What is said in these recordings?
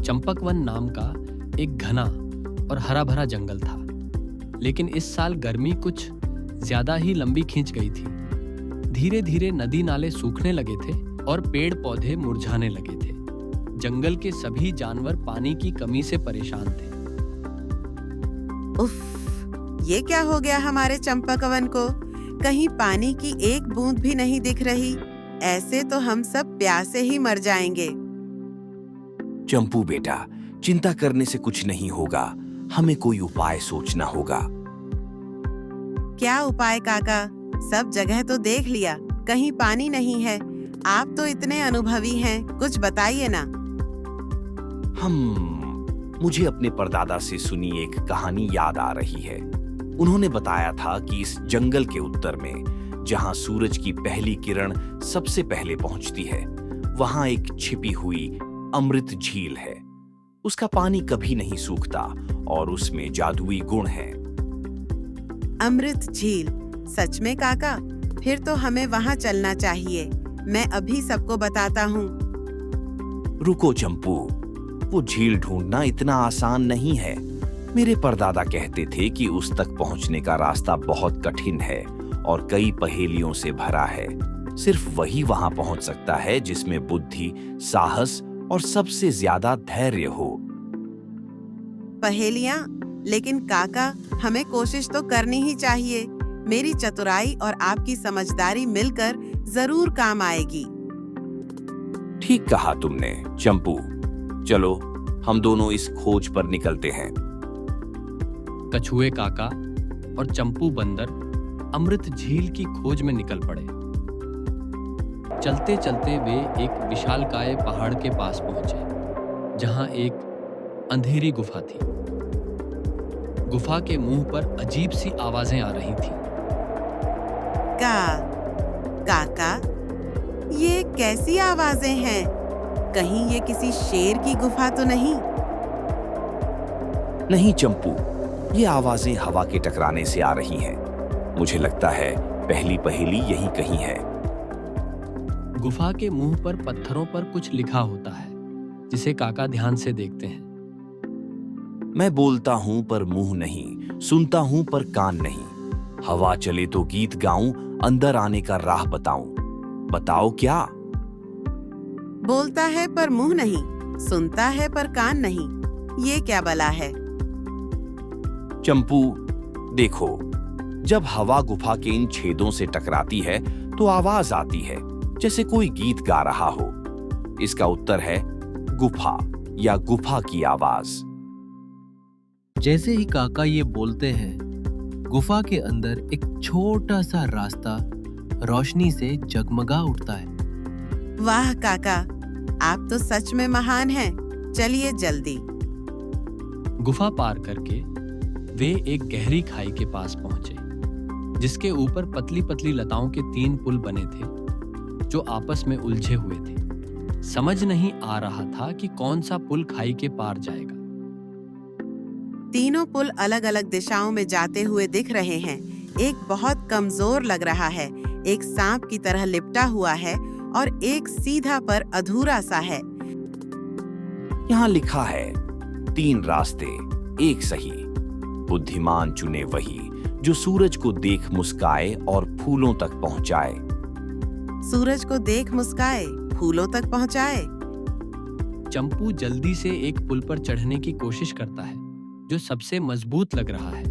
चंपकवन नाम का एक घना और हरा भरा जंगल था, लेकिन इस साल गर्मी कुछ ज्यादा ही लंबी खींच गई थी। धीरे धीरे नदी नाले सूखने लगे थे और पेड़ पौधे मुरझाने लगे थे। जंगल के सभी जानवर पानी की कमी से परेशान थे। उफ, ये क्या हो गया हमारे चंपकवन को? कहीं पानी की एक बूंद भी नहीं दिख रही। ऐसे तो हम सब प्यासे ही मर जाएंगे। चंपू बेटा, चिंता करने से कुछ नहीं होगा। हमें कोई उपाय सोचना होगा। क्या उपाय काका? सब जगह तो देख लिया, कहीं पानी नहीं है। आप तो इतने अनुभवी हैं, कुछ बताइए ना। मुझे अपने परदादा से सुनी एक कहानी याद आ रही है। उन्होंने बताया था कि इस जंगल के उत्तर में, जहां सूरज की पहली किरण सबसे पहले पहुंचती है, वहां एक छिपी हुई अमृत झील है। उसका पानी कभी नहीं सूखता और उसमें जादुई गुण है। अमृत झील? सच में काका? फिर तो हमें वहां चलना चाहिए। मैं अभी सबको बताता हूँ। रुको चंपू, वो झील ढूंढना इतना आसान नहीं है। मेरे परदादा कहते थे कि उस तक पहुंचने का रास्ता बहुत कठिन है और कई पहेलियों से भरा है। सिर्फ वही वहां पहुंच सकता है जिसमें बुद्धि, साहस और सबसे ज्यादा धैर्य हो। पहेलियां? लेकिन काका, हमें कोशिश तो करनी ही चाहिए। मेरी चतुराई और आपकी समझदारी मिलकर जरूर काम आएगी। ठीक कहा तुमने चंपू। चलो, हम दोनों इस खोज पर निकलते हैं। कछुए काका और चंपू बंदर अमृत झील की खोज में निकल पड़े। चलते चलते वे एक विशालकाय पहाड़ के पास पहुंचे, जहां एक अंधेरी गुफा थी। गुफा के मुंह पर अजीब सी आवाजें आ रही थीं। काका, ये कैसी आवाजें हैं? कहीं ये किसी शेर की गुफा तो नहीं? नहीं चंपू, ये आवाजें हवा के टकराने से आ रही हैं। मुझे लगता है पहली पहेली यहीं कहीं है। गुफा के मुंह पर पत्थरों पर कुछ लिखा होता है, जिसे काका ध्यान से देखते हैं। मैं बोलता हूं पर मुंह नहीं, सुनता हूं पर कान नहीं। हवा चले तो गीत गाऊं, अंदर आने का राह बताऊं। बताओ क्या? बोलता है पर मुंह नहीं, सुनता है पर कान नहीं। ये क्या बला है? चंपू देखो, जब हवा गुफा के इन छेदों से टकराती है तो आवाज आती है, जैसे कोई गीत गा रहा हो। इसका उत्तर है गुफा या गुफा की आवाज। जैसे ही काका ये बोलते हैं, गुफा के अंदर एक छोटा सा रास्ता रोशनी से जगमगा उठता है। वाह काका, आप तो सच में महान हैं। चलिए जल्दी। गुफा पार करके वे एक गहरी खाई के पास पहुंचे, जिसके ऊपर पतली पतली लताओं के 3 पुल बने थे, जो आपस में उलझे हुए थे। समझ नहीं आ रहा था कि कौन सा पुल खाई के पार जाएगा। तीनों पुल अलग अलग दिशाओं में जाते हुए दिख रहे हैं। एक बहुत कमजोर लग रहा है, एक सांप की तरह लिपटा हुआ है और एक सीधा पर अधूरा सा है। यहाँ लिखा है 3 रास्ते, एक सही। बुद्धिमान चुने वही, जो सूरज को देख मुस्काए और फूलों तक पहुंचाए। सूरज को देख मुस्काए, फूलों तक पहुंचाए। चंपू जल्दी से एक पुल पर चढ़ने की कोशिश करता है, जो सबसे मजबूत लग रहा है,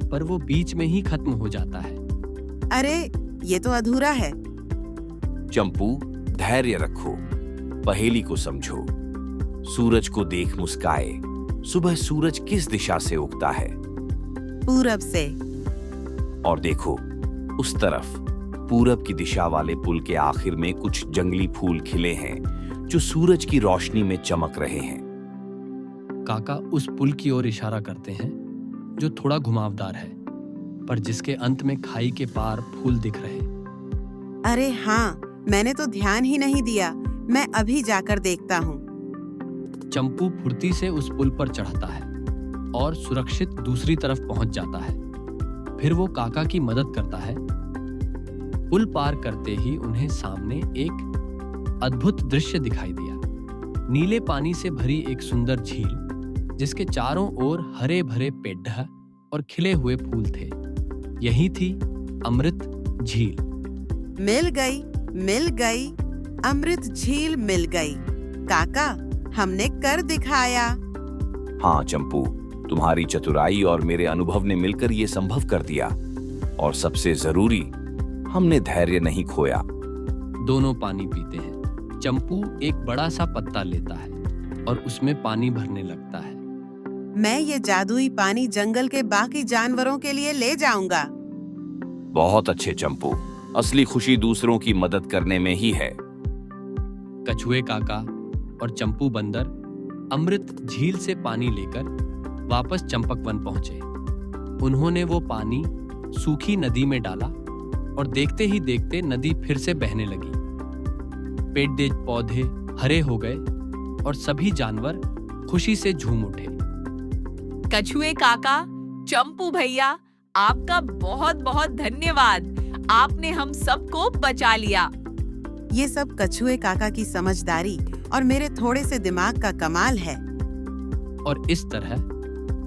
पर वो बीच में ही खत्म हो जाता है। अरे, ये तो अधूरा है। चंपू, धैर्य रखो, पहेली को समझो। सूरज को देख मुस्काए। सुबह सूरज किस दिशा से उगता है? पूरब से। और देखो, उस तरफ पूरब की दिशा वाले पुल के आखिर में कुछ जंगली फूल खिले हैं, जो सूरज की रोशनी में चमक रहे हैं। काका उस पुल की ओर इशारा करते हैं, जो थोड़ा घुमावदार है, पर जिसके अंत में खाई के पार फूल दिख रहे। अरे हाँ, मैंने तो ध्यान ही नहीं दिया। मैं अभी जाकर देखता हूँ। चंपू फुर्ती से उस पुल पर चढ़ता है और सुरक्षित दूसरी तरफ पहुंच जाता है। फिर वो काका की मदद करता है। पुल पार करते ही उन्हें सामने एक अद्भुत दृश्य दिखाई दिया। नीले पानी से भरी एक सुंदर झील जिसके चारों ओर हरे भरे पेड़ और खिले हुए फूल थे। यही थी अमृत झील। मिल गई, अमृत झील मिल गई। काका, हमने कर दिखाया। हाँ चंपू, तुम्हारी चतुराई और मेरे अनुभव ने मिलकर ये संभव कर दिया। और सबसे जरूरी, हमने धैर्य नहीं खोया। दोनों पानी पीते हैं। चंपू एक बड़ा सा पत्ता लेता है और उसमें पानी भरने लगता है। मैं ये जादुई पानी जंगल के बाकी जानवरों के लिए ले जाऊंगा। बहुत अच्छे चंपू, असली खुशी दूसरों की मदद करने में ही है। कछुए काका और चंपू बंदर अमृत झील से पानी लेकर वापस चंपकवन पहुंचे। उन्होंने वो पानी सूखी नदी में डाला और देखते ही देखते नदी फिर से बहने लगी। पेड़ पौधे हरे हो गए और सभी जानवर खुशी से झूम उठे। कछुए काका, चंपू भैया, आपका बहुत बहुत धन्यवाद। आपने हम सबको बचा लिया। ये सब कछुए काका की समझदारी और मेरे थोड़े से दिमाग का कमाल है। और इस तरह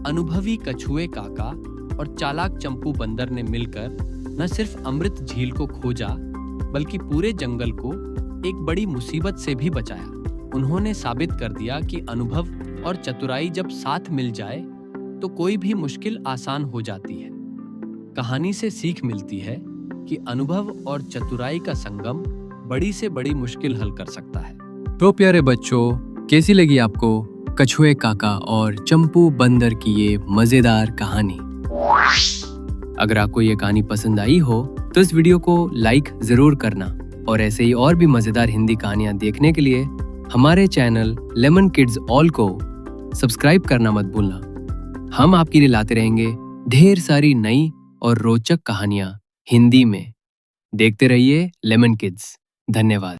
अनुभवी कछुए काका और चालाक चंपू बंदर ने मिलकर न सिर्फ अमृत झील को खोजा, बल्कि पूरे जंगल को एक बड़ी मुसीबत से भी बचाया। उन्होंने साबित कर दिया कि अनुभव और चतुराई जब साथ मिल जाए तो कोई भी मुश्किल आसान हो जाती है। कहानी से सीख मिलती है कि अनुभव और चतुराई का संगम बड़ी से बड़ी मुश्किल हल कर सकता है। तो प्यारे बच्चों, कैसी लगी आपको कछुए काका और चंपू बंदर की ये मजेदार कहानी? अगर आपको ये कहानी पसंद आई हो तो इस वीडियो को लाइक जरूर करना और ऐसे ही और भी मजेदार हिंदी कहानियां देखने के लिए हमारे चैनल लेमन किड्स ऑल को सब्सक्राइब करना मत भूलना। हम आपके लिए लाते रहेंगे ढेर सारी नई और रोचक कहानियां हिंदी में। देखते रहिए लेमन किड्स। धन्यवाद।